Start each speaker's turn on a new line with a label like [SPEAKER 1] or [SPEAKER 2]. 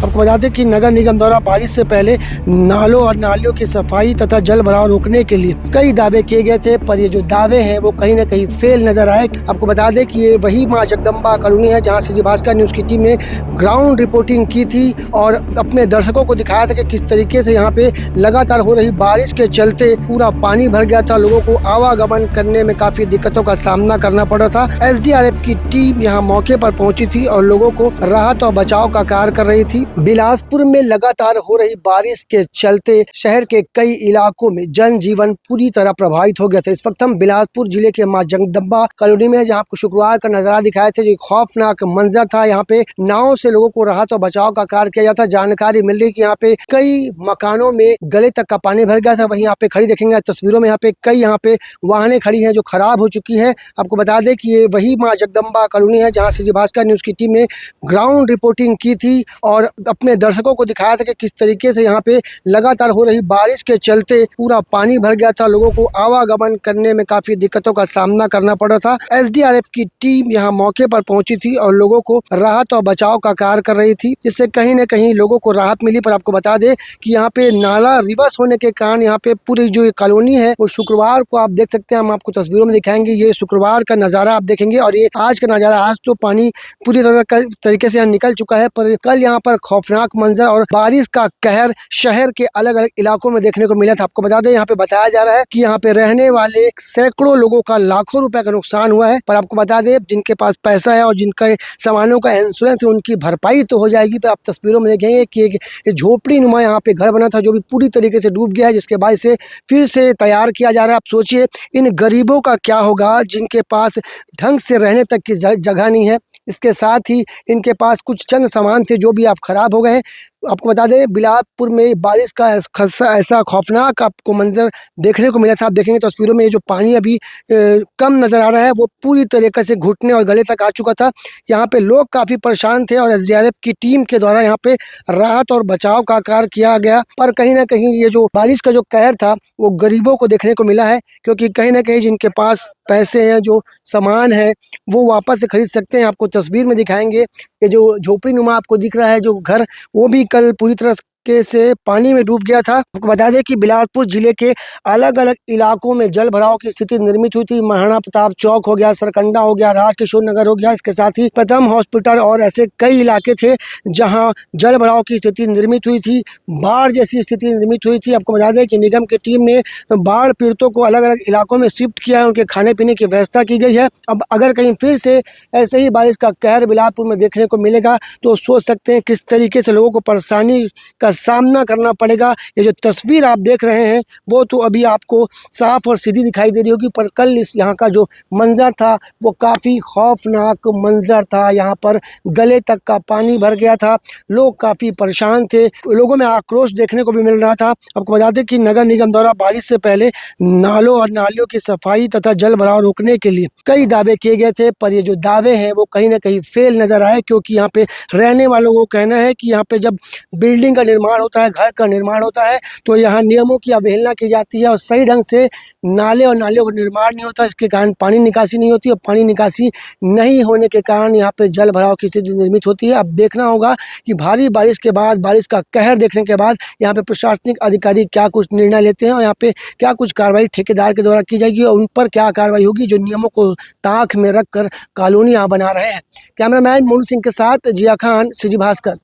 [SPEAKER 1] आपको बता दें कि नगर निगम द्वारा बारिश से पहले नालों और नालियों की सफाई तथा जल भराव रोकने के लिए कई दावे किए गए थे, पर ये जो दावे हैं वो कहीं न कहीं फेल नजर आए। आपको बता दें कि ये वही मां जगदम्बा कॉलोनी है जहां से भास्कर न्यूज की टीम ने ग्राउंड रिपोर्टिंग की थी और अपने दर्शकों को दिखाया था कि किस तरीके से यहाँ पे लगातार हो रही बारिश के चलते पूरा पानी भर गया था। लोगों को आवागमन करने में काफी दिक्कतों का सामना करना पड़ रहा था। एसडीआरएफ की टीम यहाँ मौके पर पहुंची थी और लोगों को राहत और बचाव का कार्य कर रही थी। बिलासपुर में लगातार हो रही बारिश के चलते शहर के कई इलाकों में जनजीवन पूरी तरह प्रभावित हो गया था। इस वक्त हम बिलासपुर जिले के मां जगदम्बा कॉलोनी में जहाँ आपको शुक्रवार का नजारा दिखाए थे, जो खौफनाक मंजर था। यहाँ पे नाव से लोगों को राहत और बचाव का कार्य किया जाता। जानकारी मिल रही कि यहाँ पे कई मकानों में गले तक का पानी भर गया था। वहीं यहाँ पे खड़ी देखेंगे तस्वीरों में, यहाँ पे कई वाहनें खड़ी हैं जो खराब हो चुकी हैं। आपको बता दें कि ये वही मां जगदम्बा कॉलोनी है जहाँ से भास्कर न्यूज की टीम ने ग्राउंड रिपोर्टिंग की थी और अपने दर्शकों को दिखाया था कि किस तरीके से यहाँ पे लगातार हो रही बारिश के चलते पूरा पानी भर गया था। लोगों को आवागमन करने में काफी दिक्कतों का सामना करना पड़ रहा था। एसडीआरएफ की टीम यहाँ मौके पर पहुंची थी और लोगों को राहत और बचाव का कार्य कर रही थी, जिससे कहीं न कहीं लोगों को राहत मिली। पर आपको बता दें कि यहाँ पे नाला रिवर्स होने के कारण यहाँ पे पूरी जो ये कॉलोनी है वो शुक्रवार को आप देख सकते हैं। हम आपको तस्वीरों में दिखाएंगे, ये शुक्रवार का नज़ारा आप देखेंगे और ये आज का नज़ारा। आज तो पानी पूरी तरीके से यहाँ निकल चुका है, पर कल यहाँ पर खौफनाक मंजर और बारिश का कहर शहर के अलग अलग इलाकों में देखने को मिला था। आपको बता दें यहाँ पे बताया जा रहा है कि यहाँ पे रहने वाले सैकड़ों लोगों का लाखों रुपए का नुकसान हुआ है। पर आपको बता दें जिनके पास पैसा है और जिनके सामानों का इंश्योरेंस है उनकी भरपाई तो हो जाएगी। पर आप तस्वीरों में देखेंगे कि एक झोपड़ी नुमा यहाँ पे घर बना था जो भी पूरी तरीके से डूब गया है, जिसके बाद से फिर से तैयार किया जा रहा है। आप सोचिए इन गरीबों का क्या होगा जिनके पास ढंग से रहने तक की जगह नहीं है। इसके साथ ही इनके पास कुछ चंद सामान थे जो भी आप खराब हो गए हैं। आपको बता दें बिलासपुर में बारिश का ऐसा खौफनाक आपको मंजर देखने को मिला था। आप देखेंगे तस्वीरों में ये जो पानी अभी कम नज़र आ रहा है वो पूरी तरीके से घुटने और गले तक आ चुका था। यहाँ पे लोग काफ़ी परेशान थे और एसडीआरएफ की टीम के द्वारा यहाँ पे राहत और बचाव का कार्य किया गया। पर कहीं ना कहीं ये जो बारिश का जो कहर था वो गरीबों को देखने को मिला है, क्योंकि कहीं ना कहीं जिनके पास पैसे हैं, जो सामान है वो वापस से खरीद सकते हैं। आपको तस्वीर में दिखाएंगे ये जो झोपड़ी नुमा आपको दिख रहा है जो घर, वो भी कल पूरी तरह से पानी में डूब गया था। आपको बता दें कि बिलासपुर जिले के अलग अलग इलाकों में जल भराव की स्थिति निर्मित हुई थी। महाराणा प्रताप चौक हो गया, सरकंडा हो गया, राजकिशोर नगर हो गया, इसके साथ ही प्रथम हॉस्पिटल और ऐसे कई इलाके थे जहां जल भराव की स्थिति निर्मित हुई थी, बाढ़ जैसी स्थिति निर्मित हुई थी। आपको बता दें कि निगम की टीम ने बाढ़ पीड़ितों को अलग अलग इलाकों में शिफ्ट किया है, उनके खाने पीने की व्यवस्था की गई है। अब अगर कहीं फिर से ऐसे ही बारिश का कहर बिलासपुर में देखने को मिलेगा तो सोच सकते हैं किस तरीके से लोगों को परेशानी का सामना करना पड़ेगा। ये जो तस्वीर आप देख रहे हैं वो तो अभी आपको साफ और सीधी दिखाई दे रही होगी, पर कल इस यहाँ का जो मंजर था वो काफ़ी खौफनाक मंजर था। यहाँ पर गले तक का पानी भर गया था, लोग काफ़ी परेशान थे, लोगों में आक्रोश देखने को भी मिल रहा था। आपको बता दें कि नगर निगम द्वारा बारिश से पहले नालों और नालियों की सफाई तथा जल भराव रोकने के लिए कई दावे किए गए थे, पर ये जो दावे हैं वो कहीं ना कहीं फेल नजर आए, क्योंकि यहाँ पे रहने वालों को कहना है कि यहाँ पे जब बिल्डिंग का निर्माण होता है, घर का निर्माण होता है, तो यहाँ नियमों की अवहेलना की जाती है और सही ढंग से नाले और नालियों का निर्माण नहीं होता। इसके कारण पानी निकासी नहीं होती और पानी निकासी नहीं होने के कारण यहाँ पे जल भराव की स्थिति निर्मित होती है। अब देखना होगा कि भारी बारिश के बाद, बारिश का कहर देखने के बाद यहाँ पे प्रशासनिक अधिकारी क्या कुछ निर्णय लेते हैं और यहाँ पे क्या कुछ कार्रवाई ठेकेदार के द्वारा की जाएगी और उन पर क्या कार्रवाई होगी जो नियमों को ताक में रख कर कॉलोनियाँ बना रहे हैं। कैमरामैन मोनू सिंह के साथ जिया खान, सीजी भास्कर।